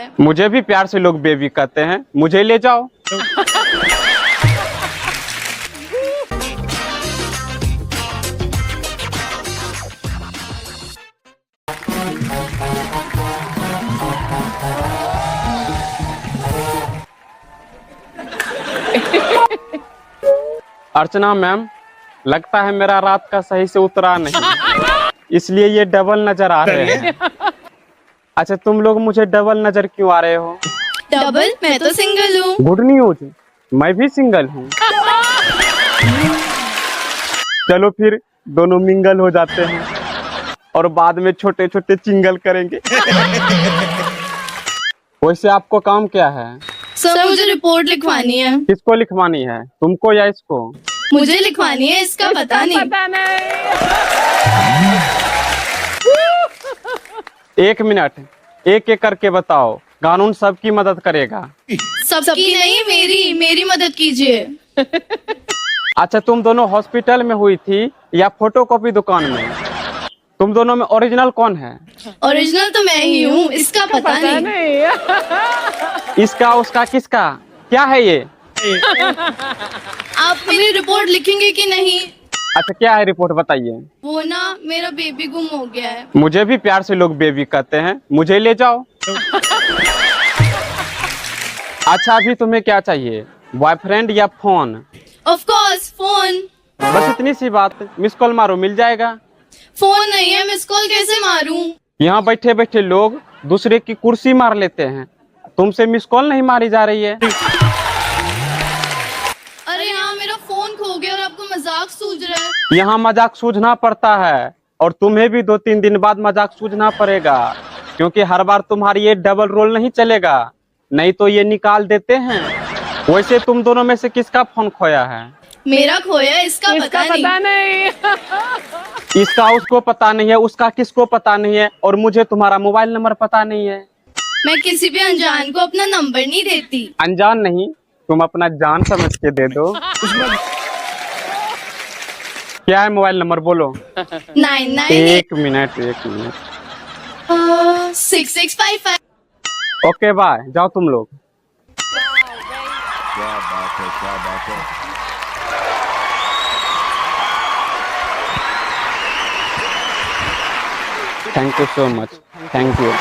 है। मुझे भी प्यार से लोग बेबी कहते हैं, मुझे ले जाओ। अर्चना मैम, लगता है मेरा रात का सही से उतरा नहीं, इसलिए ये डबल नजर आ रहे हैं। अच्छा, तुम लोग मुझे डबल नजर क्यों आ रहे हो? डबल? मैं तो सिंगल हूँ। गुड न्यूज, मैं भी सिंगल हूँ। चलो फिर दोनों मिंगल हो जाते हैं और बाद में छोटे छोटे चिंगल करेंगे। वैसे आपको काम क्या है? सर, मुझे रिपोर्ट लिखवानी है। किसको लिखवानी है, तुमको या इसको? मुझे लिखवानी है, इसका पता नहीं। एक मिनट, एक एक करके बताओ, कानून सबकी मदद करेगा। सबकी नहीं, मेरी मदद कीजिए। अच्छा, तुम दोनों हॉस्पिटल में हुई थी या फोटोकॉपी दुकान में? तुम दोनों में ओरिजिनल कौन है? ओरिजिनल तो मैं ही हूँ, इसका पता नहीं। इसका उसका किसका क्या है ये? आप मेरी रिपोर्ट लिखेंगे कि नहीं? अच्छा, क्या है रिपोर्ट बताइए। वो ना, मेरा बेबी गुम हो गया है। मुझे भी प्यार से लोग बेबी कहते हैं, मुझे ले जाओ। अच्छा, अभी तुम्हें क्या चाहिए, बॉयफ्रेंड या फोन? Of course phone. बस इतनी सी बात, मिस कॉल मारो मिल जाएगा। फोन नहीं है, मिस कॉल कैसे मारूं? यहाँ बैठे बैठे लोग दूसरे की कुर्सी मार लेते हैं, तुमसे मिस कॉल नहीं मारी जा रही है। अरे यहाँ मेरा फोन खो गया और आपको मजाक सूझ रहा है। यहाँ मजाक सूझना पड़ता है और तुम्हें भी 2-3 दिन बाद मजाक सूझना पड़ेगा, क्योंकि हर बार तुम्हारी ये डबल रोल नहीं चलेगा, नहीं तो ये निकाल देते हैं। वैसे तुम दोनों में से किसका फोन खोया है? मेरा खोया, इसका पता नहीं। इसका उसको पता नहीं है, उसका किसको पता नहीं है, और मुझे तुम्हारा मोबाइल नंबर पता नहीं है। मैं किसी भी अनजान को अपना नंबर नहीं देती। अनजान नहीं, तुम अपना जान समझ के दे दो। क्या है मोबाइल नंबर, बोलो। 99 एक मिनट 6655। ओके बाय, जाओ तुम लोग। क्या बात है, क्या बात है। Thank you so much, thank you.